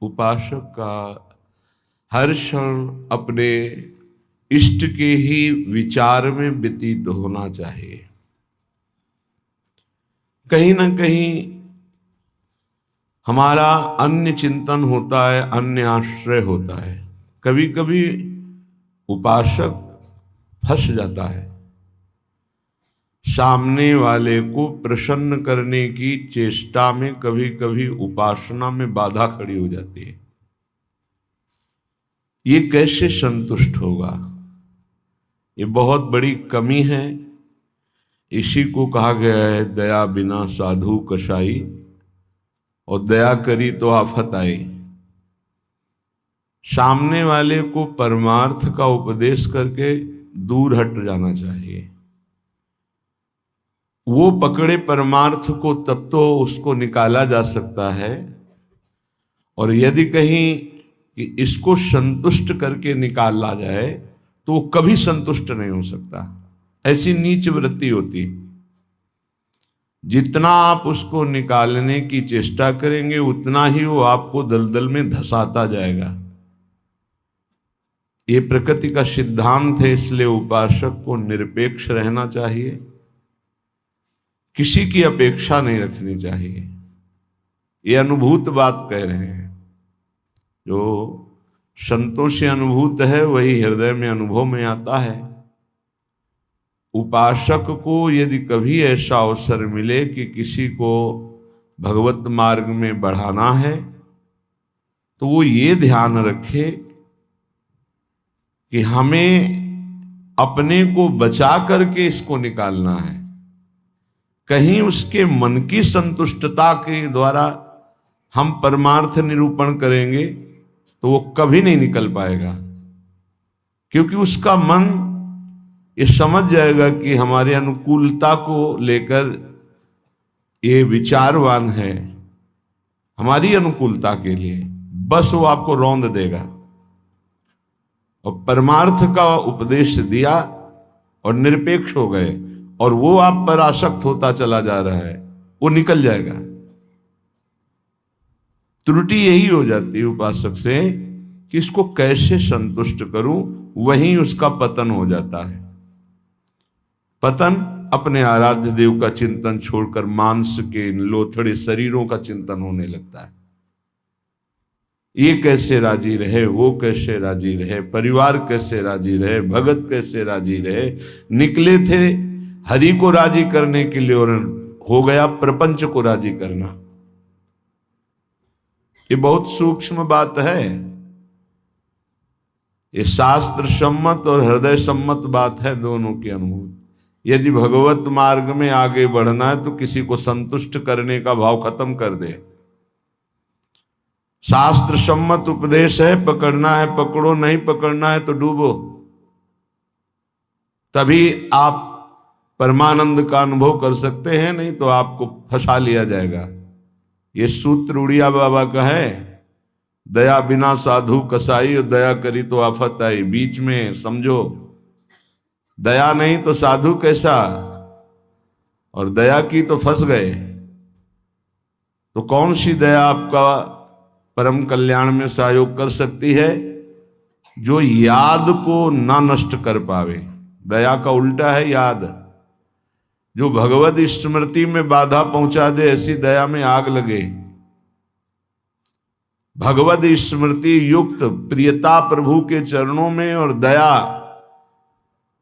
उपासक का हर क्षण अपने इष्ट के ही विचार में व्यतीत होना चाहिए। कहीं ना कहीं हमारा अन्य चिंतन होता है, अन्य आश्रय होता है। कभी कभी उपासक फंस जाता है, सामने वाले को प्रसन्न करने की चेष्टा में कभी कभी उपासना में बाधा खड़ी हो जाती है। ये कैसे संतुष्ट होगा? ये बहुत बड़ी कमी है। इसी को कहा गया है दया बिना साधु कसाई, और दया करी तो आफत आई। सामने वाले को परमार्थ का उपदेश करके दूर हट जाना चाहिए। वो पकड़े परमार्थ को तब तो उसको निकाला जा सकता है, और यदि कहीं कि इसको संतुष्ट करके निकाला जाए तो वो कभी संतुष्ट नहीं हो सकता। ऐसी नीच वृत्ति होती। जितना आप उसको निकालने की चेष्टा करेंगे उतना ही वो आपको दलदल में धंसाता जाएगा। ये प्रकृति का सिद्धांत है, इसलिए उपासक को निरपेक्ष रहना चाहिए, किसी की अपेक्षा नहीं रखनी चाहिए। ये अनुभूत बात कह रहे हैं। जो संतों से अनुभूत है वही हृदय में अनुभव में आता है। उपासक को यदि कभी ऐसा अवसर मिले कि किसी को भगवत मार्ग में बढ़ाना है तो वो ये ध्यान रखे कि हमें अपने को बचा करके इसको निकालना है। कहीं उसके मन की संतुष्टता के द्वारा हम परमार्थ निरूपण करेंगे तो वो कभी नहीं निकल पाएगा, क्योंकि उसका मन ये समझ जाएगा कि हमारे अनुकूलता को लेकर ये विचारवान है, हमारी अनुकूलता के लिए, बस वो आपको रौंद देगा। और परमार्थ का उपदेश दिया और निरपेक्ष हो गए और वो आप पर आसक्त होता चला जा रहा है, वो निकल जाएगा। त्रुटि यही हो जाती है उपासक से कि इसको कैसे संतुष्ट करूं, वहीं उसका पतन हो जाता है। पतन अपने आराध्य देव का चिंतन छोड़कर मांस के लोथड़े शरीरों का चिंतन होने लगता है। ये कैसे राजी रहे, वो कैसे राजी रहे, परिवार कैसे राजी रहे, भगत कैसे राजी रहे। निकले थे हरि को राजी करने के लिए और हो गया प्रपंच को राजी करना। ये बहुत सूक्ष्म बात है। ये शास्त्र सम्मत और हृदय सम्मत बात है, दोनों की अनुभूति। यदि भगवत मार्ग में आगे बढ़ना है तो किसी को संतुष्ट करने का भाव खत्म कर दे। शास्त्र सम्मत उपदेश है, पकड़ना है पकड़ो, नहीं पकड़ना है तो डूबो। तभी आप परमानंद का अनुभव कर सकते हैं, नहीं तो आपको फंसा लिया जाएगा। ये सूत्र उड़िया बाबा का है, दया बिना साधु कसाई और दया करी तो आफत आई। बीच में समझो, दया नहीं तो साधु कैसा, और दया की तो फंस गए। तो कौन सी दया आपका परम कल्याण में सहयोग कर सकती है? जो याद को ना नष्ट कर पावे। दया का उल्टा है याद। जो भगवत स्मृति में बाधा पहुंचा दे, ऐसी दया में आग लगे। भगवत स्मृति युक्त प्रियता प्रभु के चरणों में और दया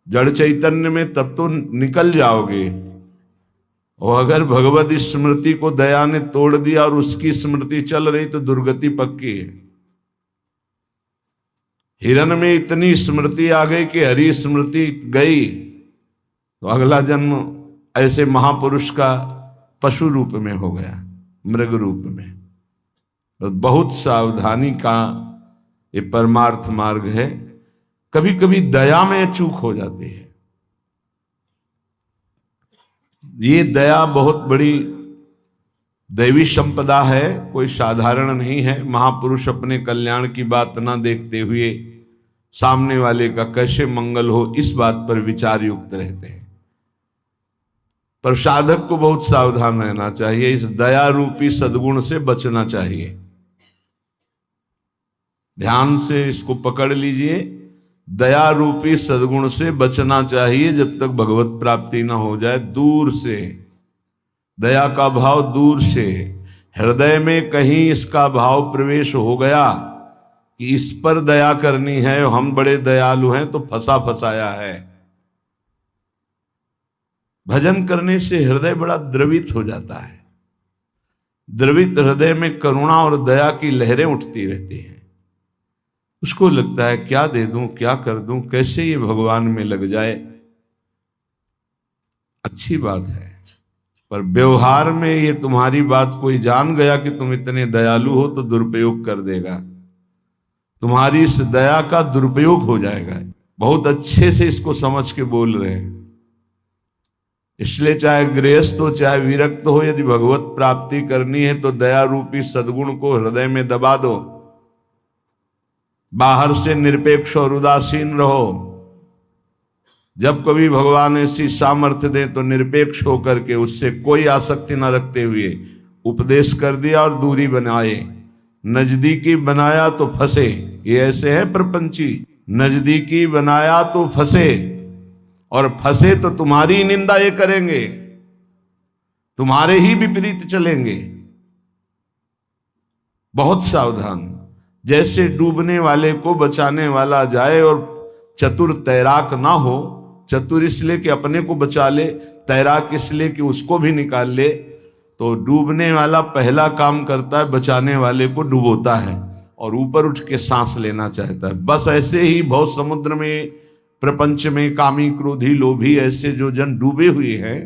जड़ चैतन्य में, तब तो निकल जाओगे। और अगर भगवत स्मृति को दया ने तोड़ दिया और उसकी स्मृति चल रही तो दुर्गति पक्की है। हिरण में इतनी स्मृति आ गई कि हरि स्मृति गई तो अगला जन्म ऐसे महापुरुष का पशु रूप में हो गया, मृग रूप में। तो बहुत सावधानी का ये परमार्थ मार्ग है। कभी कभी दया में चूक हो जाती है। ये दया बहुत बड़ी दैवी संपदा है, कोई साधारण नहीं है। महापुरुष अपने कल्याण की बात ना देखते हुए सामने वाले का कैसे मंगल हो, इस बात पर विचार युक्त रहते हैं। पर साधक को बहुत सावधान रहना चाहिए, इस दया रूपी सद्गुण से बचना चाहिए। ध्यान से इसको पकड़ लीजिए। दया रूपी सद्गुण से बचना चाहिए जब तक भगवत प्राप्ति ना हो जाए। दूर से दया का भाव, दूर से हृदय में कहीं इसका भाव प्रवेश हो गया कि इस पर दया करनी है, हम बड़े दयालु हैं, तो फंसा फंसाया है। भजन करने से हृदय बड़ा द्रवित हो जाता है। द्रवित हृदय में करुणा और दया की लहरें उठती रहती हैं। उसको लगता है क्या दे दूं, क्या कर दूं, कैसे ये भगवान में लग जाए। अच्छी बात है, पर व्यवहार में ये तुम्हारी बात कोई जान गया कि तुम इतने दयालु हो तो दुरुपयोग कर देगा। तुम्हारी इस दया का दुरुपयोग हो जाएगा। बहुत अच्छे से इसको समझ के बोल रहे हैं। इसलिए चाहे गृहस्थ हो चाहे विरक्त हो, यदि भगवत प्राप्ति करनी है तो दया रूपी सद्गुण को हृदय में दबा दो। बाहर से निरपेक्ष और उदासीन रहो। जब कभी भगवान ऐसी सामर्थ्य दे तो निरपेक्ष होकर के उससे कोई आसक्ति न रखते हुए उपदेश कर दिया और दूरी बनाए। नजदीकी बनाया तो फंसे, ये ऐसे है प्रपंची। नजदीकी बनाया तो फंसे, और फंसे तो तुम्हारी निंदा ये करेंगे, तुम्हारे ही विपरीत चलेंगे। बहुत सावधान। जैसे डूबने वाले को बचाने वाला जाए और चतुर तैराक ना हो, चतुर इसलिए कि अपने को बचा ले, तैराक इसलिए कि उसको भी निकाल ले, तो डूबने वाला पहला काम करता है बचाने वाले को डुबोता है और ऊपर उठ के सांस लेना चाहता है। बस ऐसे ही बहुत समुद्र में, प्रपंच में कामी क्रोधी लोभी ऐसे जो जन डूबे हुए हैं,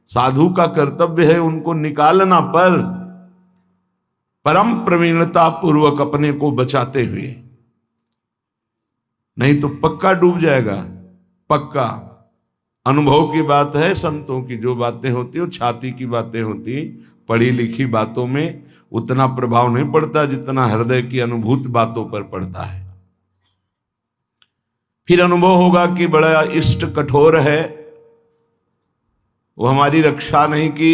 साधु का कर्तव्य है उनको निकालना, पर परम प्रवीणता पूर्वक अपने को बचाते हुए, नहीं तो पक्का डूब जाएगा। पक्का अनुभव की बात है। संतों की जो बातें होती है छाती की बातें होती, पढ़ी लिखी बातों में उतना प्रभाव नहीं पड़ता जितना हृदय की अनुभूत बातों पर पड़ता है। फिर अनुभव होगा कि बड़ा इष्ट कठोर है, वो हमारी रक्षा नहीं की,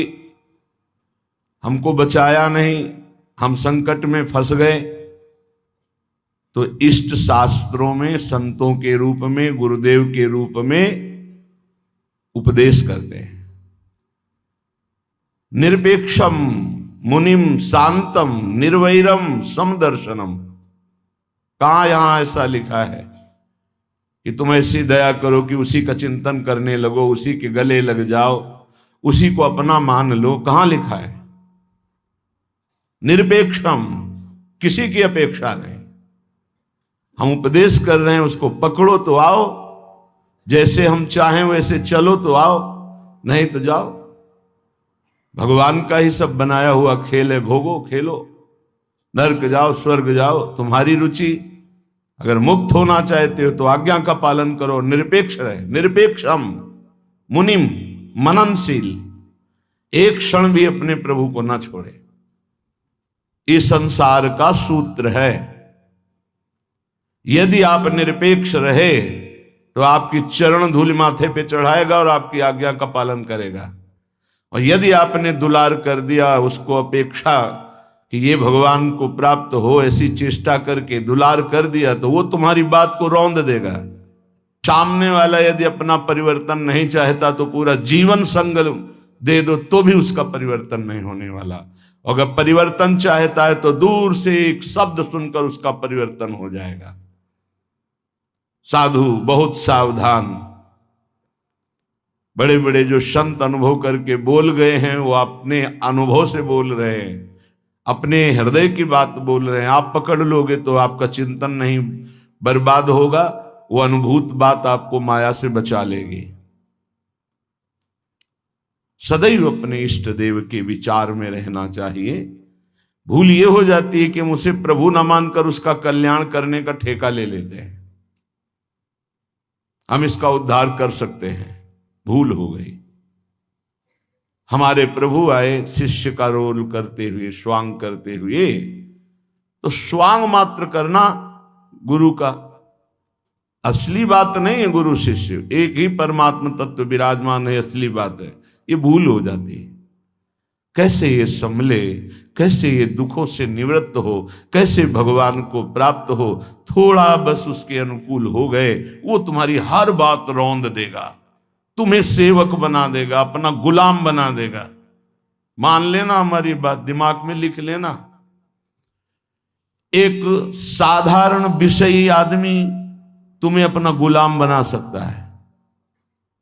हमको बचाया नहीं, हम संकट में फंस गए। तो इष्ट शास्त्रों में संतों के रूप में, गुरुदेव के रूप में उपदेश करते हैं। निरपेक्षम मुनिम शांतम निर्वैरम समदर्शनम। कहां यहां ऐसा लिखा है कि तुम ऐसी दया करो कि उसी का चिंतन करने लगो, उसी के गले लग जाओ, उसी को अपना मान लो? कहां लिखा है? निरपेक्षम, किसी की अपेक्षा नहीं। हम उपदेश कर रहे हैं, उसको पकड़ो तो आओ, जैसे हम चाहें वैसे चलो तो आओ, नहीं तो जाओ। भगवान का ही सब बनाया हुआ खेल है, भोगो खेलो, नरक जाओ स्वर्ग जाओ, तुम्हारी रुचि। अगर मुक्त होना चाहते हो तो आज्ञा का पालन करो, निरपेक्ष रहे। निरपेक्षम मुनिम, मननशील, एक क्षण भी अपने प्रभु को ना छोड़े। इस संसार का सूत्र है। यदि आप निरपेक्ष रहे तो आपकी चरण धूल माथे पे चढ़ाएगा और आपकी आज्ञा का पालन करेगा। और यदि आपने दुलार कर दिया, उसको अपेक्षा कि ये भगवान को प्राप्त हो, ऐसी चेष्टा करके दुलार कर दिया, तो वो तुम्हारी बात को रौंद देगा। सामने वाला यदि अपना परिवर्तन नहीं चाहता तो पूरा जीवन संग दे दो तो भी उसका परिवर्तन नहीं होने वाला। अगर परिवर्तन चाहता है तो दूर से एक शब्द सुनकर उसका परिवर्तन हो जाएगा। साधु बहुत सावधान। बड़े बड़े जो संत अनुभव करके बोल गए हैं, वो अपने अनुभव से बोल रहे हैं, अपने हृदय की बात बोल रहे हैं। आप पकड़ लोगे तो आपका चिंतन नहीं बर्बाद होगा, वो अनुभूत बात आपको माया से बचा लेगी। सदैव अपने इष्ट देव के विचार में रहना चाहिए। भूल ये हो जाती है कि हम उसे प्रभु न मानकर उसका कल्याण करने का ठेका ले लेते हैं, हम इसका उद्धार कर सकते हैं। भूल हो गई। हमारे प्रभु आए शिष्य का रोल करते हुए, स्वांग करते हुए, तो स्वांग मात्र करना गुरु का असली बात नहीं है। गुरु शिष्य एक ही परमात्मा तत्व विराजमान है, असली बात है। ये भूल हो जाती है। कैसे ये संभले, कैसे ये दुखों से निवृत्त हो, कैसे भगवान को प्राप्त हो। थोड़ा बस उसके अनुकूल हो गए, वो तुम्हारी हर बात रौंद देगा, तुम्हें सेवक बना देगा, अपना गुलाम बना देगा। मान लेना हमारी बात, दिमाग में लिख लेना। एक साधारण विषयी आदमी तुम्हें अपना गुलाम बना सकता है।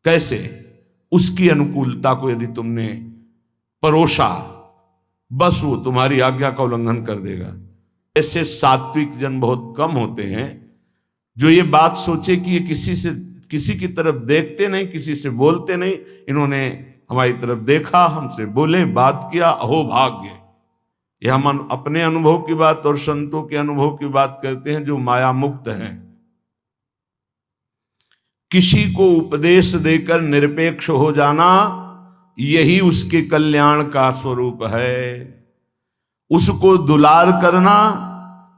कैसे? उसकी अनुकूलता को यदि तुमने परोसा, बस वो तुम्हारी आज्ञा का उल्लंघन कर देगा। ऐसे सात्विक जन बहुत कम होते हैं जो ये बात सोचे कि ये किसी की तरफ देखते नहीं, किसी से बोलते नहीं। इन्होंने हमारी तरफ देखा, हमसे बोले, बात किया, अहो भाग्य। यह हम अपने अनुभव की बात और संतों के अनुभव की बात करते हैं जो माया मुक्त हैं। किसी को उपदेश देकर निरपेक्ष हो जाना, यही उसके कल्याण का स्वरूप है। उसको दुलार करना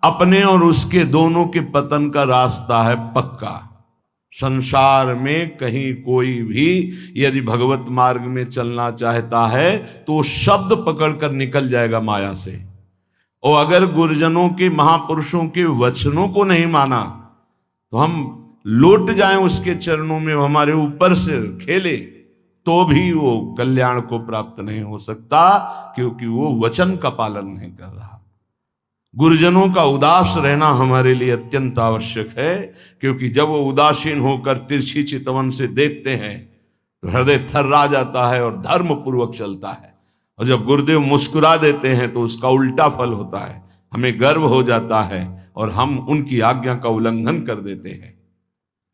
अपने और उसके दोनों के पतन का रास्ता है पक्का। संसार में कहीं कोई भी यदि भगवत मार्ग में चलना चाहता है तो शब्द पकड़कर निकल जाएगा माया से। और अगर गुरुजनों के, महापुरुषों के वचनों को नहीं माना तो हम लौट जाएं उसके चरणों में, हमारे ऊपर से खेले, तो भी वो कल्याण को प्राप्त नहीं हो सकता, क्योंकि वो वचन का पालन नहीं कर रहा। गुरुजनों का उदास रहना हमारे लिए अत्यंत आवश्यक है, क्योंकि जब वो उदासीन होकर तिरछी चितवन से देखते हैं तो हृदय थर्रा जाता है और धर्म पूर्वक चलता है। और जब गुरुदेव मुस्कुरा देते हैं तो उसका उल्टा फल होता है, हमें गर्व हो जाता है और हम उनकी आज्ञा का उल्लंघन कर देते हैं।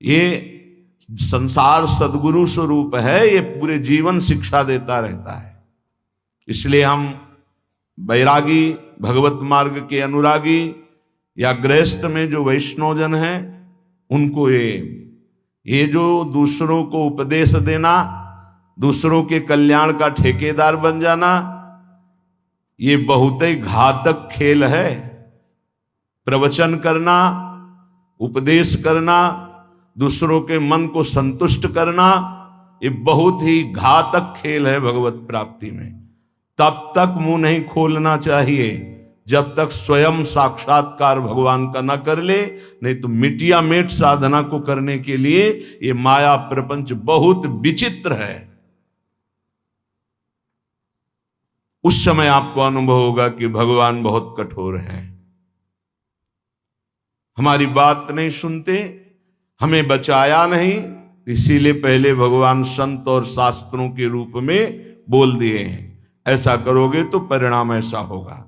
ये संसार सद्गुरु स्वरूप है, ये पूरे जीवन शिक्षा देता रहता है। इसलिए हम बैरागी, भगवत मार्ग के अनुरागी या गृहस्थ में जो वैष्णवजन हैं, उनको ये जो दूसरों को उपदेश देना, दूसरों के कल्याण का ठेकेदार बन जाना, ये बहुत ही घातक खेल है। प्रवचन करना, उपदेश करना, दूसरों के मन को संतुष्ट करना, ये बहुत ही घातक खेल है भगवत प्राप्ति में। तब तक मुंह नहीं खोलना चाहिए जब तक स्वयं साक्षात्कार भगवान का न कर ले, नहीं तो मिटिया मेट साधना को करने के लिए ये माया प्रपंच बहुत विचित्र है। उस समय आपको अनुभव होगा कि भगवान बहुत कठोर हैं, हमारी बात नहीं सुनते, हमें बचाया नहीं, इसीलिए पहले भगवान संत और शास्त्रों के रूप में बोल दिए हैं, ऐसा करोगे तो परिणाम ऐसा होगा।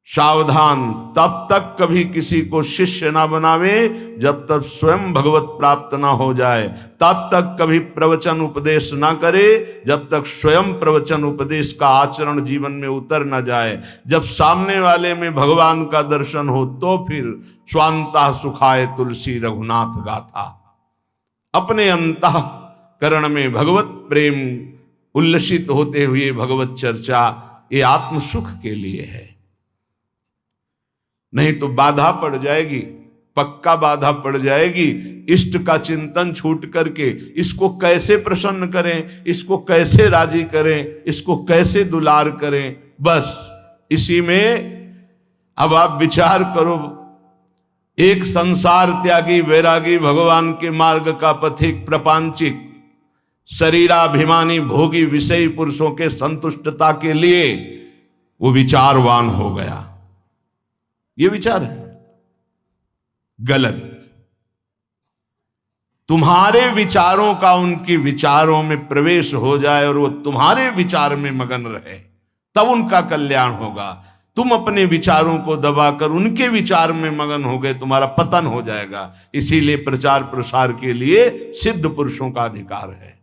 सावधान, तब तक कभी किसी को शिष्य ना बनावे जब तक स्वयं भगवत प्राप्त ना हो जाए। तब तक कभी प्रवचन उपदेश ना करे जब तक स्वयं प्रवचन उपदेश का आचरण जीवन में उतर ना जाए। जब सामने वाले में भगवान का दर्शन हो तो फिर स्वांता सुखाए तुलसी रघुनाथ गाथा। अपने अंतःकरण में भगवत प्रेम उल्लसित होते हुए भगवत चर्चा, ये आत्म सुख के लिए है। नहीं तो बाधा पड़ जाएगी, पक्का बाधा पड़ जाएगी। इष्ट का चिंतन छूट करके इसको कैसे प्रसन्न करें, इसको कैसे राजी करें, इसको कैसे दुलार करें, बस इसी में अब आप विचार करो। एक संसार त्यागी वैरागी, भगवान के मार्ग का पथिक प्रपंचिक, शरीराभिमानी भोगी विषयी पुरुषों के संतुष्टता के लिए वो विचारवान हो गया। ये विचार है गलत। तुम्हारे विचारों का उनके विचारों में प्रवेश हो जाए और वो तुम्हारे विचार में मगन रहे, तब उनका कल्याण होगा। तुम अपने विचारों को दबाकर उनके विचार में मगन हो गए, तुम्हारा पतन हो जाएगा। इसीलिए प्रचार प्रसार के लिए सिद्ध पुरुषों का अधिकार है।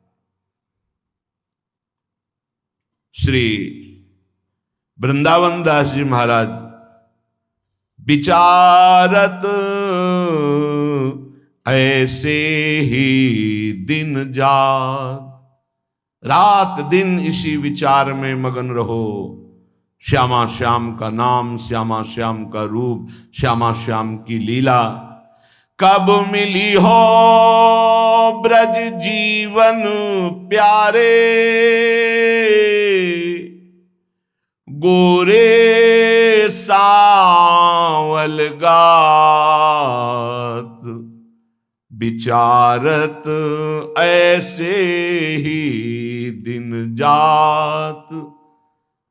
श्री वृंदावन दास जी महाराज विचारत ऐसे ही दिन जाग, रात दिन इसी विचार में मगन रहो। श्यामा श्याम का नाम, श्यामा श्याम का रूप, श्यामा श्याम की लीला। कब मिली हो ब्रज जीवन प्यारे, गोरे सावल गात, विचारत ऐसे ही दिन जात।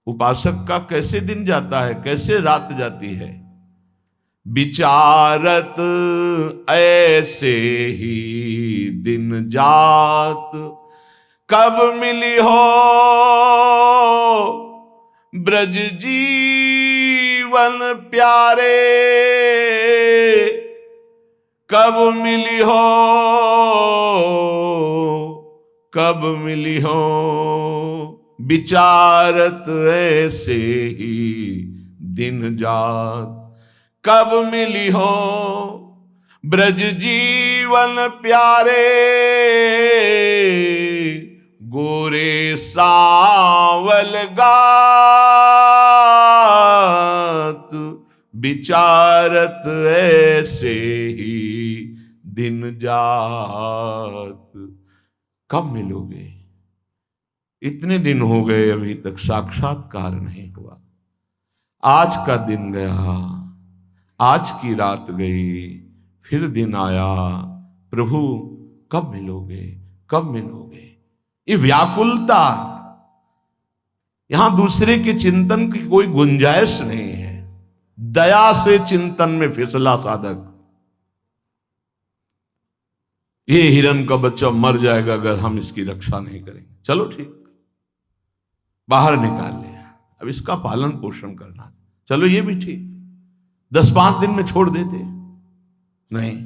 उपासक का कैसे दिन जाता है, कैसे रात जाती है? विचारत ऐसे ही दिन जात, कब मिली हो ब्रज जीवन प्यारे, कब मिली हो, कब मिली हो, विचारत ऐसे ही दिन जात, कब मिली हो ब्रज जीवन प्यारे, गोरे सावल गात, विचारत ऐसे ही दिन जात। कब मिलोगे? इतने दिन हो गए अभी तक साक्षात्कार नहीं हुआ। आज का दिन गया, आज की रात गई, फिर दिन आया, प्रभु कब मिलोगे, कब मिलोगे? ये व्याकुलता, यहां दूसरे के चिंतन की कोई गुंजाइश नहीं है। दया से चिंतन में फिसला साधक। ये हिरण का बच्चा मर जाएगा अगर हम इसकी रक्षा नहीं करेंगे। चलो ठीक, बाहर निकाल लिया, अब इसका पालन पोषण करना, चलो ये भी ठीक, 10-5 दिन में छोड़ देते, नहीं,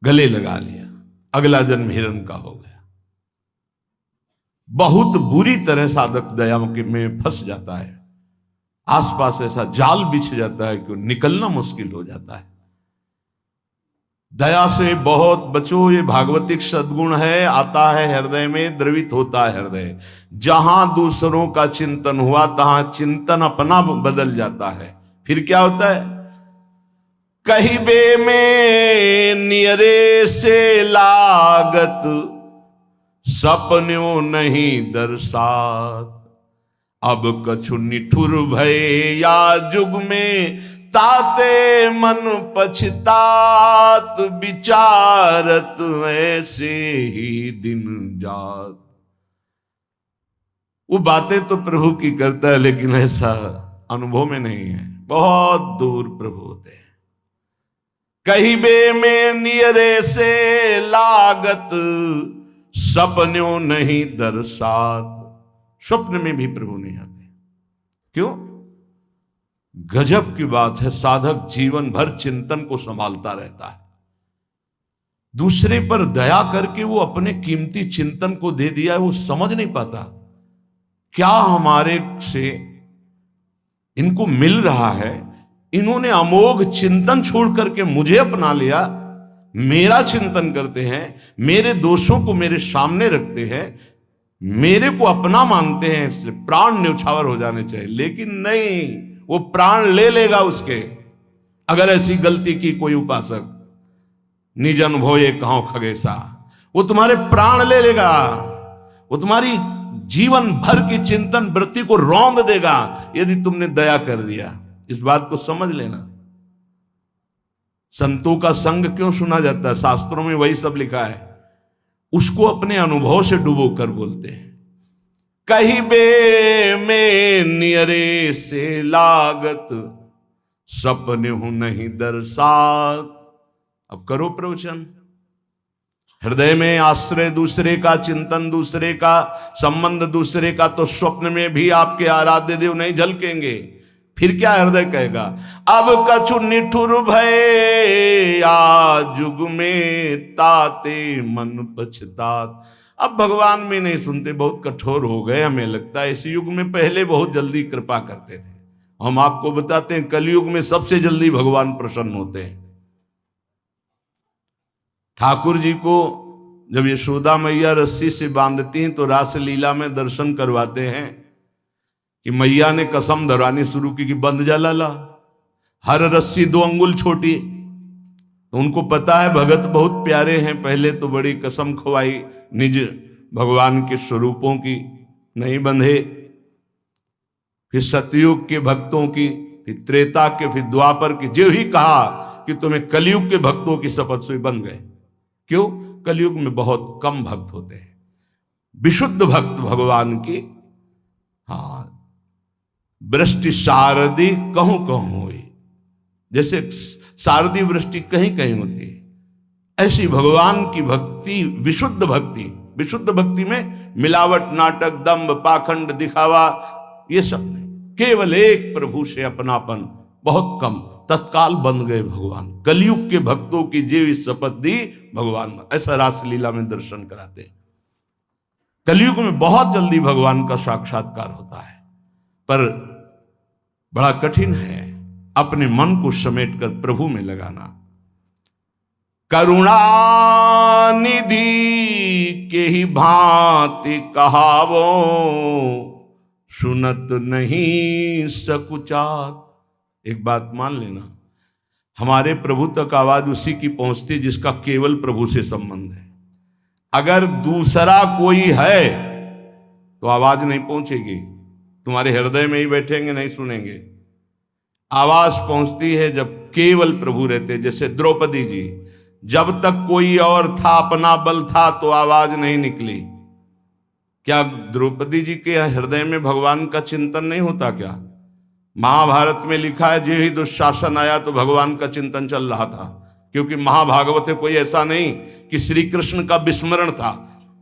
गले लगा लिया, अगला जन्म हिरण का हो गया। बहुत बुरी तरह साधक दया में फंस जाता है, आसपास ऐसा जाल बिछ जाता है कि निकलना मुश्किल हो जाता है। दया से बहुत बचो, ये भागवतिक सद्गुण है, आता है हृदय में, द्रवित होता है हृदय। जहां दूसरों का चिंतन हुआ तहां चिंतन अपना बदल जाता है। फिर क्या होता है? कहीं बे में नियरे से लागत, सपन्यों नहीं दर्शात, अब कछु निठुर भय या जुग में, ताते मन पछतात, विचारत ऐसे ही दिन जात। वो बातें तो प्रभु की करता है, लेकिन ऐसा अनुभव में नहीं है, बहुत दूर प्रभु होते हैं। कहीं बे में नियरे से लागत, सपन्यों नहीं दर्शात। स्वप्न में भी प्रभु नहीं आते। क्यों? गजब की बात है, साधक जीवन भर चिंतन को संभालता रहता है। दूसरे पर दया करके वो अपने कीमती चिंतन को दे दिया है, वो समझ नहीं पाता क्या हमारे से इनको मिल रहा है। इन्होंने अमोघ चिंतन छोड़ करके मुझे अपना लिया, मेरा चिंतन करते हैं, मेरे दोषों को मेरे सामने रखते हैं, मेरे को अपना मानते हैं, इसलिए प्राण न्यौछावर हो जाने चाहिए। लेकिन नहीं, वो प्राण ले लेगा उसके, अगर ऐसी गलती की कोई उपासक। निज अनुभव कहो खगेसा, वो तुम्हारे प्राण ले लेगा, वो तुम्हारी जीवन भर की चिंतन वृत्ति को रौंद देगा यदि तुमने दया कर दिया। इस बात को समझ लेना। संतों का संग क्यों सुना जाता है? शास्त्रों में वही सब लिखा है, उसको अपने अनुभव से डुबो कर बोलते हैं। कहीं बे में नियरे से लागत, सपने हूं नहीं दर्शात। अब करो प्रवचन। हृदय में आश्रय दूसरे का, चिंतन दूसरे का, संबंध दूसरे का, तो स्वप्न में भी आपके आराध्य देव नहीं झलकेंगे। फिर क्या हृदय कहेगा? अब कछु निठुर भय या जुग में, ताते मन पछतात। अब भगवान में नहीं सुनते, बहुत कठोर हो गए। हमें लगता है इस युग में, पहले बहुत जल्दी कृपा करते थे। हम आपको बताते हैं कलयुग में सबसे जल्दी भगवान प्रसन्न होते हैं। ठाकुर जी को जब यशोदा मैया रस्सी से बांधती हैं तो रास लीला में दर्शन करवाते हैं कि मैया ने कसम धरवानी शुरू की कि बंध जा लाला, हर रस्सी 2 अंगुल छोटी। तो उनको पता है भगत बहुत प्यारे हैं, पहले तो बड़ी कसम खवाई निज भगवान के स्वरूपों की, नहीं बंधे। फिर सतयुग के भक्तों की, फिर त्रेता के, फिर द्वापर की। जो ही कहा कि तुम्हें कलयुग के भक्तों की शपथ से बन गए। क्यों? कलयुग में बहुत कम भक्त होते हैं। विशुद्ध भक्त भगवान की, हाँ, वृष्टि शारदी कहूं कहूं हुई। जैसे शारदी वृष्टि कहीं कहीं होती है, ऐसी भगवान की भक्ति, विशुद्ध भक्ति। विशुद्ध भक्ति में मिलावट, नाटक, दंभ, पाखंड, दिखावा, ये सब नहीं। केवल एक प्रभु से अपनापन, बहुत कम, तत्काल बन गए भगवान। कलयुग के भक्तों की जीव शपथ दी भगवान। ऐसा रासलीला में दर्शन कराते हैं। कलयुग में बहुत जल्दी भगवान का साक्षात्कार होता है, पर बड़ा कठिन है अपने मन को समेटकर प्रभु में लगाना। करुणा निधि के ही भांति कहावो, सुनत नहीं सकुचार। एक बात मान लेना, हमारे प्रभु तक आवाज उसी की पहुंचती जिसका केवल प्रभु से संबंध है। अगर दूसरा कोई है तो आवाज नहीं पहुंचेगी। तुम्हारे हृदय में ही बैठेंगे, नहीं सुनेंगे। आवाज पहुंचती है जब केवल प्रभु रहते। जैसे द्रौपदी जी, जब तक कोई और था, अपना बल था, तो आवाज नहीं निकली। क्या द्रौपदी जी के हृदय में भगवान का चिंतन नहीं होता क्या? महाभारत में लिखा है, जो ही दुशासन आया तो भगवान का चिंतन चल रहा था। क्योंकि महाभागवत में कोई ऐसा नहीं कि श्री कृष्ण का विस्मरण था,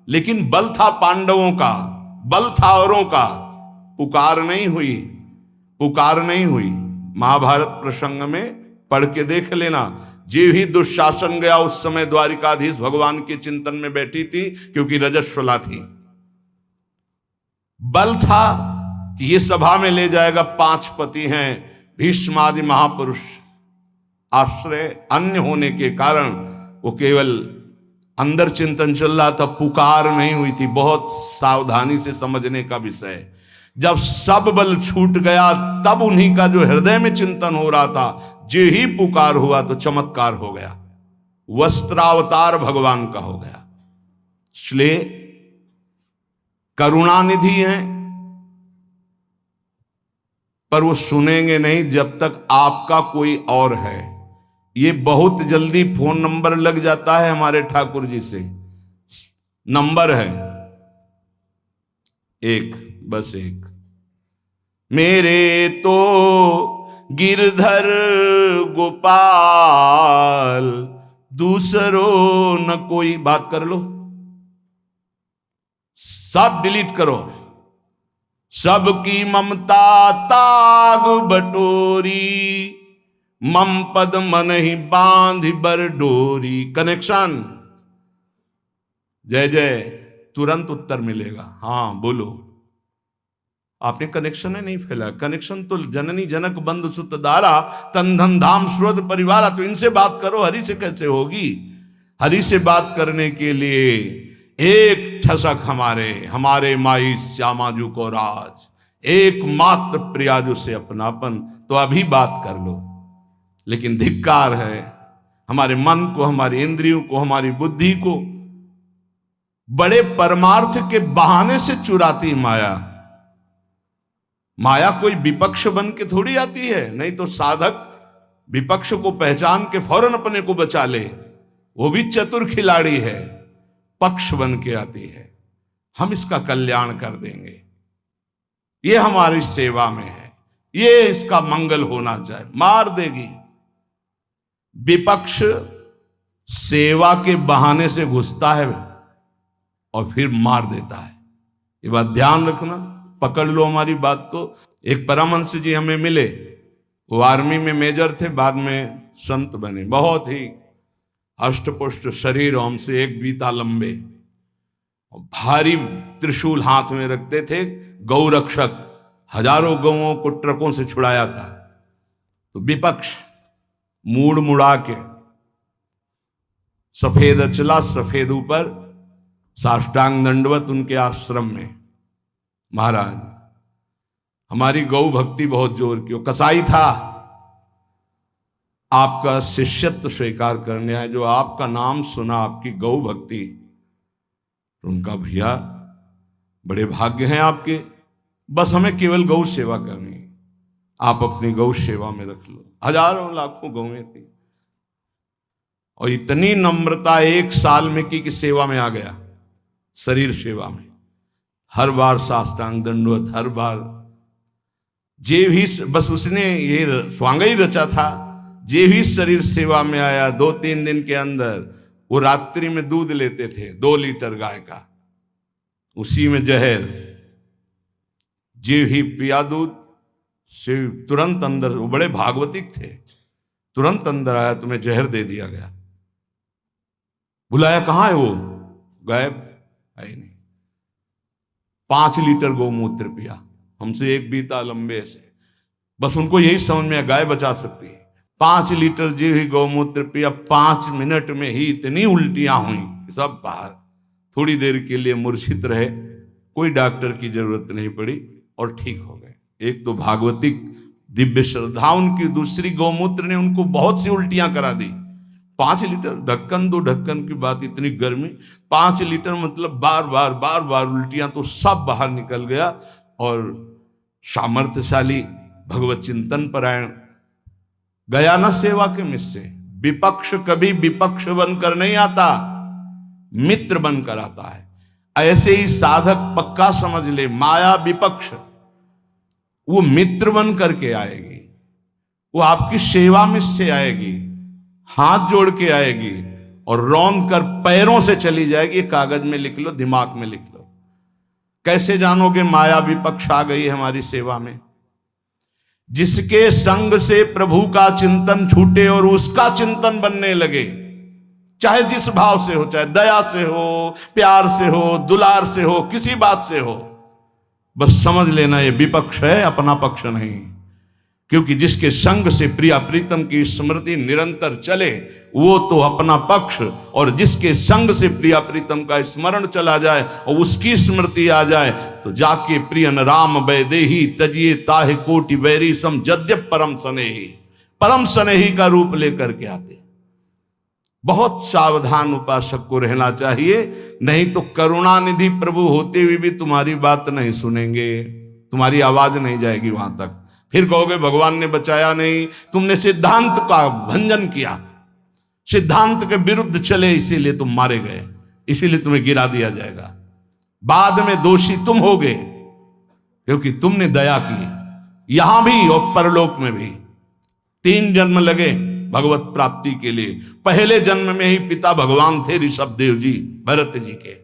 लेकिन बल था पांडवों का, बल था औरों का। पुकार नहीं हुई, पुकार नहीं हुई। महाभारत प्रसंग में पढ़ के देख लेना। जो ही दुशासन गया उस समय द्वारिकाधीश भगवान के चिंतन में बैठी थी, क्योंकि रजस्वला थी। बल था कि ये सभा में ले जाएगा। 5 पति हैं, भीष्मादि महापुरुष, आश्रय अन्य होने के कारण वो केवल अंदर चिंतन चल रहा था, पुकार नहीं हुई थी। बहुत सावधानी से समझने का विषय। जब सब बल छूट गया तब उन्हीं का जो हृदय में चिंतन हो रहा था, जो ही पुकार हुआ तो चमत्कार हो गया, वस्त्रावतार भगवान का हो गया। इसलिए करुणानिधि हैं, पर वो सुनेंगे नहीं जब तक आपका कोई और है। ये बहुत जल्दी फोन नंबर लग जाता है हमारे ठाकुर जी से। नंबर है एक, बस एक। मेरे तो गिरधर गोपाल, दूसरों न कोई। बात कर लो, सब डिलीट करो। सबकी ममता ताग बटोरी, मम पद मन ही बांध बर डोरी। कनेक्शन, जय जय, तुरंत उत्तर मिलेगा। हाँ बोलो। आपने कनेक्शन ही नहीं फैला। कनेक्शन तो जननी जनक बंधु सुत दारा, तन धन धाम सुरद परिवारा। तो इनसे बात करो, हरि से कैसे होगी? हरि से बात करने के लिए एक ठसक हमारे माई श्यामाजू को राज, एकमात्र प्रियाजू से अपनापन। तो अभी बात कर लो। लेकिन धिक्कार है हमारे मन को, हमारी इंद्रियों को, हमारी बुद्धि को बड़े परमार्थ के बहाने से चुराती माया। माया कोई विपक्ष बन के थोड़ी आती है। नहीं तो साधक विपक्ष को पहचान के फौरन अपने को बचा ले, वो भी चतुर खिलाड़ी है। पक्ष बन के आती है, हम इसका कल्याण कर देंगे, ये हमारी सेवा में है, ये इसका मंगल होना चाहिए। मार देगी। विपक्ष सेवा के बहाने से घुसता है और फिर मार देता है। ये बात ध्यान रखना, पकड़ लो हमारी बात को। एक परमहंस जी हमें मिले, वो आर्मी में मेजर थे, बाद में संत बने। बहुत ही अष्टपुष्ट शरीर, हमसे 1 बीता लंबे, और भारी त्रिशूल हाथ में रखते थे। गौ रक्षक, हजारों गौओं को ट्रकों से छुड़ाया था। तो विपक्ष मूड़ मुड़ा के, सफेद अचला सफेद ऊपर, साष्टांग दंडवत उनके आश्रम में। महाराज हमारी गौ भक्ति बहुत जोर की। वो कसाई था, आपका शिष्यत्व स्वीकार करने आए। जो आपका नाम सुना, आपकी गौ भक्ति, तो उनका भैया बड़े भाग्य हैं आपके, बस हमें केवल गौ सेवा करनी है। आप अपनी गौ सेवा में रख लो। हजारों लाखों गौएं थी और इतनी नम्रता 1 साल में की सेवा में आ गया, शरीर सेवा में। हर बार साष्टांग दंडवत, हर बार जे भी, बस उसने ये स्वांग ही रचा था। जे भी शरीर सेवा में आया 2-3 दिन के अंदर वो रात्रि में दूध लेते थे 2 लीटर गाय का, उसी में जहर। जे ही पिया दूध से तुरंत अंदर, वो बड़े भागवतिक थे, तुरंत अंदर आया, तुम्हें जहर दे दिया गया। बुलाया, कहां है वो? गायब, है ही नहीं। 5 लीटर गौमूत्र पिया, हमसे एक बीता लंबे से। बस उनको यही समझ में गाय बचा सकती है। 5 लीटर जी ही गौमूत्र पिया, 5 मिनट में ही इतनी उल्टियां हुई कि सब बाहर। थोड़ी देर के लिए मूर्छित रहे, कोई डॉक्टर की जरूरत नहीं पड़ी और ठीक हो गए। एक तो भागवतिक दिव्य श्रद्धा उनकी, दूसरी गौमूत्र ने उनको बहुत सी उल्टियां करा दी। 5 लीटर, ढक्कन 2 ढक्कन की बात, इतनी गर्मी, 5 लीटर मतलब बार बार उल्टियां, तो सब बाहर निकल गया। और सामर्थ्यशाली भगवत चिंतन परायण गया न सेवा के मिस से। विपक्ष कभी विपक्ष बनकर नहीं आता, मित्र बनकर आता है। ऐसे ही साधक पक्का समझ ले, माया विपक्ष, वो मित्र बन करके आएगी, वो आपकी सेवा में से आएगी, हाथ जोड़ के आएगी और रौंद कर पैरों से चली जाएगी। कागज में लिख लो, दिमाग में लिख लो। कैसे जानोगे माया विपक्ष आ गई हमारी सेवा में? जिसके संग से प्रभु का चिंतन छूटे और उसका चिंतन बनने लगे, चाहे जिस भाव से हो, चाहे दया से हो, प्यार से हो, दुलार से हो, किसी बात से हो, बस समझ लेना ये विपक्ष है, अपना पक्ष नहीं। क्योंकि जिसके संग से प्रिया प्रीतम की स्मृति निरंतर चले वो तो अपना पक्ष, और जिसके संग से प्रिया प्रीतम का स्मरण चला जाए और उसकी स्मृति आ जाए तो जाके प्रियन राम वैदेही तजिए ताहे कोटि बैरी सम जद्यप परम स्नेही, परम स्नेही का रूप लेकर के आते। बहुत सावधान उपासक को रहना चाहिए, नहीं तो करुणानिधि प्रभु होते हुए भी तुम्हारी बात नहीं सुनेंगे, तुम्हारी आवाज नहीं जाएगी वहां तक। फिर कहोगे भगवान ने बचाया नहीं, तुमने सिद्धांत का भंजन किया, सिद्धांत के विरुद्ध चले, इसीलिए तुम मारे गए, इसीलिए तुम्हें गिरा दिया जाएगा। बाद में दोषी तुम होगे क्योंकि तुमने दया की, यहां भी और परलोक में भी। 3 जन्म लगे भगवत प्राप्ति के लिए। पहले जन्म में ही पिता भगवान थे ऋषभ देव जी, भरत जी के।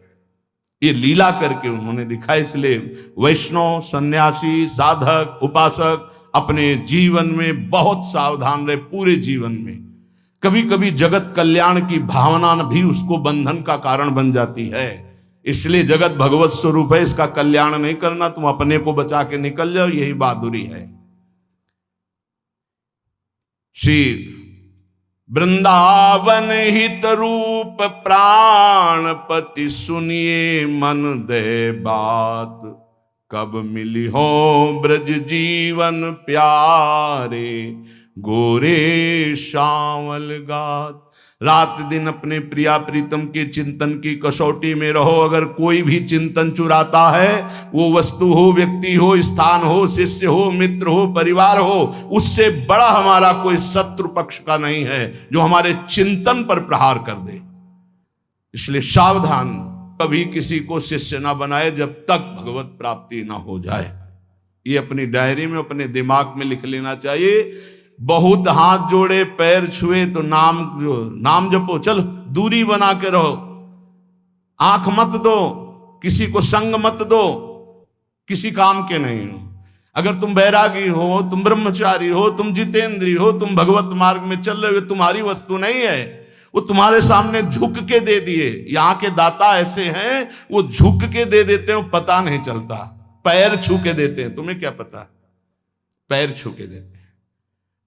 ये लीला करके उन्होंने दिखाया। इसलिए वैष्णव, सन्यासी, साधक, उपासक अपने जीवन में बहुत सावधान रहे, पूरे जीवन में। कभी कभी जगत कल्याण की भावना भी उसको बंधन का कारण बन जाती है। इसलिए जगत भगवत स्वरूप है, इसका कल्याण नहीं करना, तुम अपने को बचा के निकल जाओ, यही बहादुरी है। श्री वृंदावन हित रूप प्राणपति सुनिए मन दे बात, कब मिली हो ब्रज जीवन प्यारे गोरे शावल गात। रात दिन अपने प्रिया प्रीतम के चिंतन की कसौटी में रहो। अगर कोई भी चिंतन चुराता है, वो वस्तु हो, व्यक्ति हो, स्थान हो, शिष्य हो, मित्र हो, परिवार हो, उससे बड़ा हमारा कोई शत्रु पक्ष का नहीं है जो हमारे चिंतन पर प्रहार कर दे। इसलिए सावधान, कभी किसी को शिष्य ना बनाए जब तक भगवत प्राप्ति ना हो जाए। ये अपनी डायरी में, अपने दिमाग में लिख लेना चाहिए। बहुत हाथ जोड़े, पैर छुए तो नाम जपो, चलो दूरी बना के रहो, आंख मत दो, किसी को संग मत दो, किसी काम के नहीं हो। अगर तुम बैरागी हो, तुम ब्रह्मचारी हो, तुम जितेंद्री हो, तुम भगवत मार्ग में चल रहे हो, तुम्हारी वस्तु नहीं है, वो तुम्हारे सामने झुक के दे दिए। यहाँ के दाता ऐसे हैं, वो झुक के दे देते हैं, पता नहीं चलता, पैर छू के देते हैं, तुम्हें क्या पता, पैर छू के देते हैं।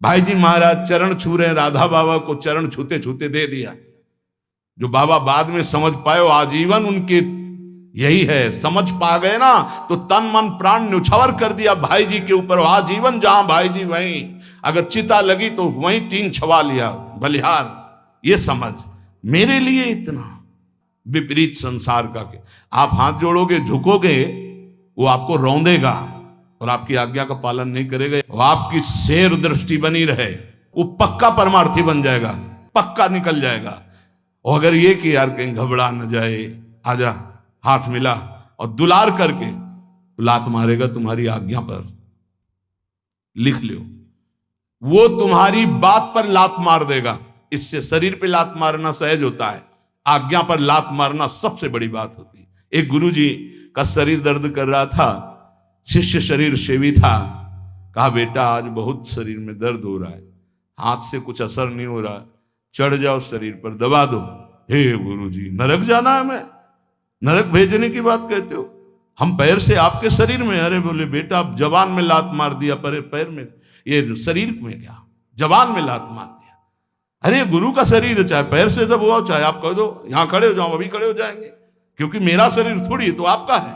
भाई जी महाराज चरण छू रहे हैं, राधा बाबा को चरण छूते छूते दे दिया। जो बाबा बाद में समझ पाए, आजीवन उनके यही है, समझ पा गए ना, तो तन मन प्राण न्यौछावर कर दिया भाई जी के ऊपर। आजीवन जहां भाई जी वहीं, अगर चिता लगी तो वहीं टीन छवा लिया, बलिहार। ये समझ मेरे लिए इतना विपरीत संसार का। आप हाथ जोड़ोगे, झुकोगे, वो आपको रौंदेगा, और आपकी आज्ञा का पालन नहीं करेगा, वो आपकी शेर दृष्टि बनी रहे, वो पक्का परमार्थी बन जाएगा, पक्का निकल जाएगा। और अगर ये कि यार कहीं घबरा न जाए, आजा हाथ मिला और दुलार करके तो लात मारेगा तुम्हारी आज्ञा पर, लिख लो, वो तुम्हारी बात पर लात मार देगा। इससे शरीर पे लात मारना सहज होता है, आज्ञा पर लात मारना सबसे बड़ी बात होती है। एक गुरुजी का शरीर दर्द कर रहा था, शिष्य शरीर सेवी था, कहा बेटा आज बहुत शरीर में दर्द हो रहा है, हाथ से कुछ असर नहीं हो रहा, चढ़ जाओ शरीर पर दबा दो। हे गुरुजी नरक जाना है, मैं नरक भेजने की बात कहते हो, हम पैर से आपके शरीर में। अरे बोले बेटा आप जबान में लात मार दिया, पैर में, ये शरीर में क्या, जबान में लात मार दिया। अरे गुरु का शरीर है, चाहे पैर से दबाओ चाहे आप कह दो यहां खड़े हो जाओ, अभी खड़े हो जाएंगे, क्योंकि मेरा शरीर थोड़ी है, तो आपका है,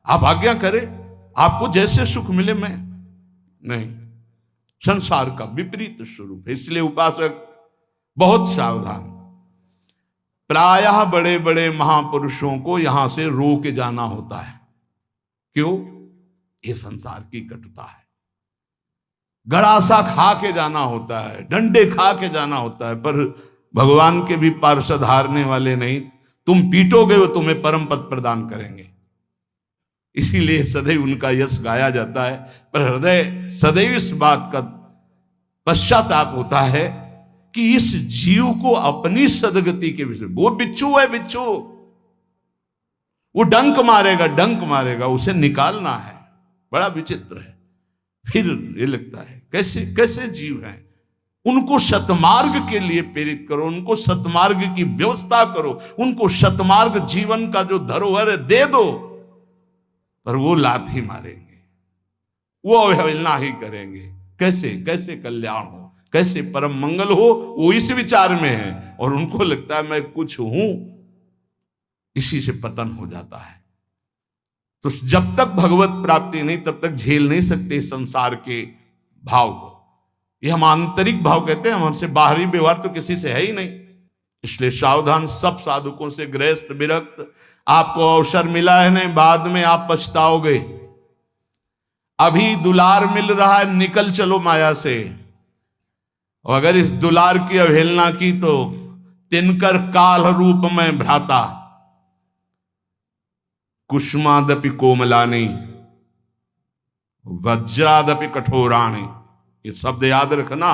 आप आज्ञा करें, आपको जैसे सुख मिले। मैं नहीं, संसार का विपरीत स्वरूप है। इसलिए उपासक बहुत सावधान। प्रायः बड़े बड़े महापुरुषों को यहां से रो के जाना होता है। क्यों? ये संसार की कटुता है। गड़ासा खा के जाना होता है, डंडे खा के जाना होता है, पर भगवान के भी पार्षद हारने वाले नहीं। तुम पीटोगे वो तुम्हें परम पद प्रदान करेंगे। इसीलिए सदैव उनका यश गाया जाता है, पर हृदय सदैव इस बात का पश्चाताप होता है कि इस जीव को अपनी सदगति के विषय, वो बिच्छू है, बिच्छू, वो डंक मारेगा, डंक मारेगा, उसे निकालना है। बड़ा विचित्र है। फिर ये लगता है कैसे कैसे जीव हैं, उनको सतमार्ग के लिए प्रेरित करो, उनको सतमार्ग की व्यवस्था करो, उनको सतमार्ग जीवन का जो धरोहर है दे दो, पर वो लात ही मारेंगे, वो अवहेलना ही करेंगे। कैसे कैसे कल्याण हो, कैसे परम मंगल हो, वो इस विचार में है, और उनको लगता है मैं कुछ हूं, इसी से पतन हो जाता है। तो जब तक भगवत प्राप्ति नहीं तब तक झेल नहीं सकते संसार के भाव को। ये हम आंतरिक भाव कहते हैं, हमसे बाहरी व्यवहार तो किसी से है ही नहीं। इसलिए सावधान सब साधुकों से, गृहस्थ विरक्त, आपको अवसर मिला है नहीं, बाद में आप पछताओगे। अभी दुलार मिल रहा है, निकल चलो माया से। और अगर इस दुलार की अवहेलना की तो तिनकर काल रूप में भ्राता, कुष्मादपि कोमलानी, वज्रादपि कठोराणी, ये शब्द याद रखना।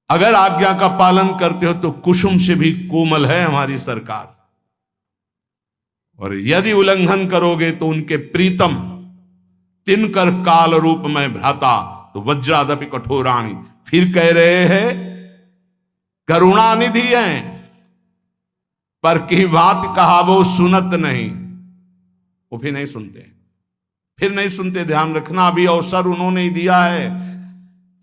अगर आज्ञा का पालन करते हो तो कुसुम से भी कोमल है हमारी सरकार, और यदि उल्लंघन करोगे तो उनके प्रीतम तिनकर काल रूप में भ्राता, तो वज्रादपि कठोराणी। फिर कह रहे हैं करुणानिधि हैं, पर की बात कहा वो सुनत नहीं। वो फिर नहीं सुनते, फिर नहीं सुनते। ध्यान रखना, अभी अवसर उन्होंने ही दिया है,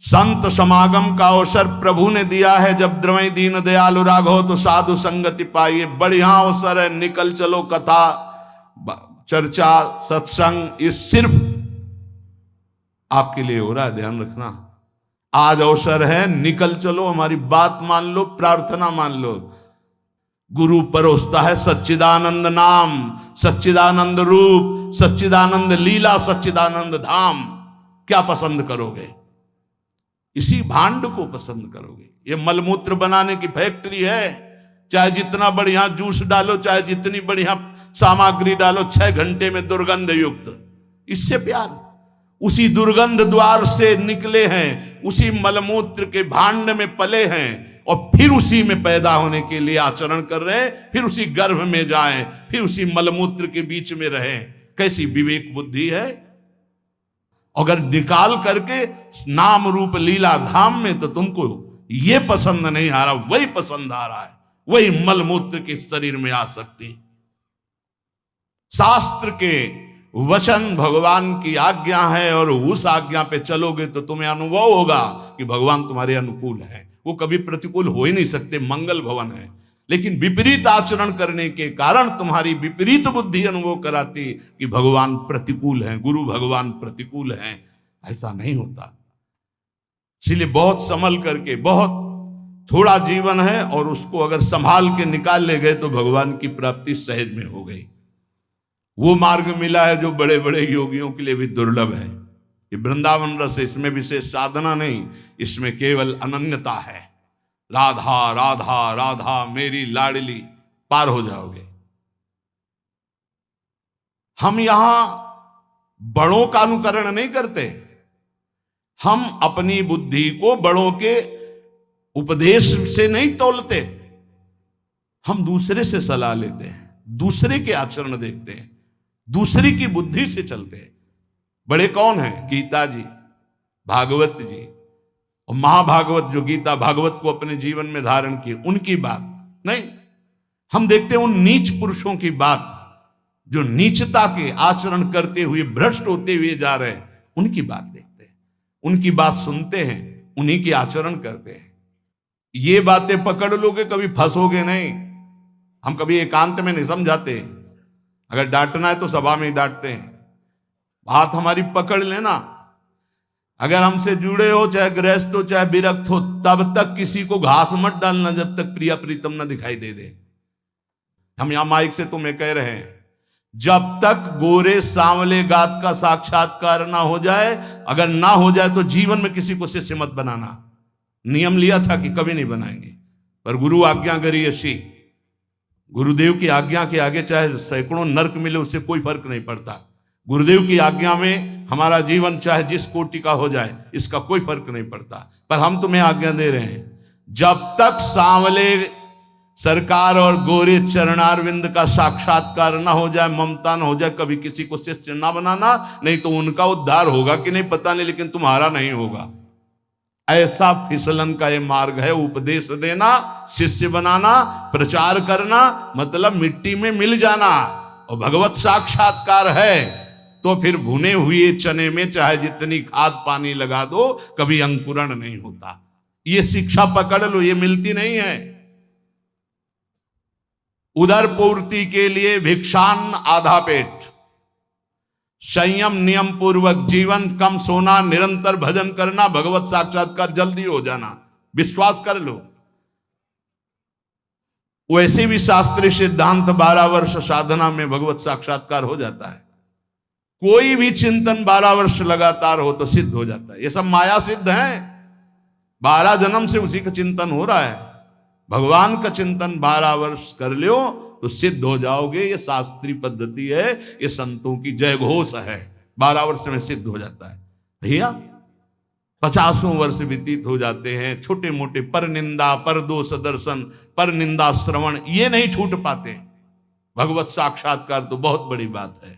संत समागम का अवसर प्रभु ने दिया है। जब द्रवै दीन दयालु राघव तो साधु संगति पाइए, बढ़िया अवसर है, निकल चलो। कथा चर्चा सत्संग ये सिर्फ आपके लिए हो रहा है, ध्यान रखना। आज अवसर है, निकल चलो, हमारी बात मान लो, प्रार्थना मान लो। गुरु परोसता है सच्चिदानंद नाम, सच्चिदानंद रूप, सच्चिदानंद लीला, सच्चिदानंद धाम। क्या पसंद करोगे? इसी भांड को पसंद करोगे। ये मलमूत्र बनाने की फैक्ट्री है, चाहे जितना बढ़िया जूस डालो, चाहे जितनी बढ़िया सामग्री डालो, 6 घंटे में दुर्गंध युक्त। इससे प्यार, उसी दुर्गंध द्वार से निकले हैं, उसी मलमूत्र के भांड में पले हैं, और फिर उसी में पैदा होने के लिए आचरण कर रहे हैं, फिर उसी गर्भ में जाएं, फिर उसी मलमूत्र के बीच में रहें। कैसी विवेक बुद्धि है। अगर निकाल करके नाम रूप लीला धाम में तो तुमको ये पसंद नहीं आ रहा, वही पसंद आ रहा है, वही मलमूत्र के शरीर में आ सकती। शास्त्र के वचन भगवान की आज्ञा है, और उस आज्ञा पे चलोगे तो तुम्हें अनुभव होगा कि भगवान तुम्हारे अनुकूल है। वो कभी प्रतिकूल हो ही नहीं सकते, मंगल भवन है। लेकिन विपरीत आचरण करने के कारण तुम्हारी विपरीत बुद्धि अनुभव कराती कि भगवान प्रतिकूल हैं, गुरु भगवान प्रतिकूल हैं। ऐसा नहीं होता। इसलिए बहुत संभल करके, बहुत थोड़ा जीवन है और उसको अगर संभाल के निकाल ले गए तो भगवान की प्राप्ति सहज में हो गई। वो मार्ग मिला है जो बड़े बड़े योगियों के लिए भी दुर्लभ है। ये वृंदावन रस है, इसमें विशेष साधना नहीं, इसमें केवल अनन्यता है। राधा राधा राधा मेरी लाडली, पार हो जाओगे। हम यहां बड़ों का अनुकरण नहीं करते, हम अपनी बुद्धि को बड़ों के उपदेश से नहीं तौलते, हम दूसरे से सलाह लेते हैं, दूसरे के आचरण देखते हैं, दूसरे की बुद्धि से चलते हैं। बड़े कौन हैं? गीता जी, भागवत जी और महाभागवत, जो गीता भागवत को अपने जीवन में धारण किए, उनकी बात नहीं। हम देखते हैं उन नीच पुरुषों की बात जो नीचता के आचरण करते हुए भ्रष्ट होते हुए जा रहे हैं, उनकी बात देखते हैं, उनकी बात सुनते हैं, उन्हीं के आचरण करते हैं। ये बातें पकड़ लोगे कभी फंसोगे नहीं। हम कभी एकांत में नहीं समझाते, अगर डांटना है तो सभा में ही डांटते हैं। बात हमारी पकड़ लेना। अगर हमसे जुड़े हो, चाहे गृहस्थ हो चाहे विरक्त हो, तब तक किसी को घास मत डालना जब तक प्रिया प्रीतम ना दिखाई दे दे। हम यहां माइक से तुम्हें कह रहे हैं, जब तक गोरे सांवले गात का साक्षात्कार ना हो जाए, अगर ना हो जाए तो जीवन में किसी को शिष्य मत बनाना। नियम लिया था कि कभी नहीं बनाएंगे, पर गुरु आज्ञा करी ऐसी। गुरुदेव की आज्ञा के आगे चाहे सैकड़ों नरक मिले, उससे कोई फर्क नहीं पड़ता। गुरुदेव की आज्ञा में हमारा जीवन चाहे जिस कोटि का हो जाए, इसका कोई फर्क नहीं पड़ता। पर हम तुम्हें आज्ञा दे रहे हैं, जब तक सांवले सरकार और गोरे चरणारविंद का साक्षात्कार ना हो जाए, ममता ना हो जाए, कभी किसी को शिष्य ना बनाना। नहीं तो उनका उद्धार होगा कि नहीं पता नहीं, लेकिन तुम्हारा नहीं होगा। ऐसा फिसलन का ये मार्ग है। उपदेश देना, शिष्य बनाना, प्रचार करना, मतलब मिट्टी में मिल जाना। और भगवत साक्षात्कार है तो फिर भुने हुए चने में चाहे जितनी खाद पानी लगा दो, कभी अंकुरण नहीं होता। ये शिक्षा पकड़ लो, ये मिलती नहीं है। उदर पूर्ति के लिए भिक्षान आधा पेट, संयम नियम पूर्वक जीवन, कम सोना, निरंतर भजन करना, भगवत साक्षात्कार जल्दी हो जाना। विश्वास कर लो। वैसे भी शास्त्रीय सिद्धांत 12 वर्ष साधना में भगवत साक्षात्कार हो जाता है। कोई भी चिंतन 12 वर्ष लगातार हो तो सिद्ध हो जाता है। ये सब माया सिद्ध है। 12 जन्म से उसी का चिंतन हो रहा है। भगवान का चिंतन 12 वर्ष कर लो तो सिद्ध हो जाओगे। ये शास्त्रीय पद्धति है, ये संतों की जय घोष है। 12 वर्ष में सिद्ध हो जाता है। भैया 50 वर्ष व्यतीत हो जाते हैं, छोटे मोटे पर निंदा, पर दोष दर्शन, पर निंदा श्रवण, ये नहीं छूट पाते। भगवत साक्षात्कार तो बहुत बड़ी बात है।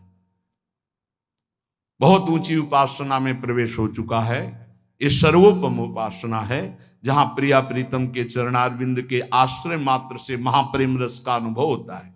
बहुत ऊंची उपासना में प्रवेश हो चुका है। ये सर्वोपम उपासना है, जहां प्रिया प्रीतम के चरणारविंद के आश्रय मात्र से महाप्रेम रस का अनुभव होता है।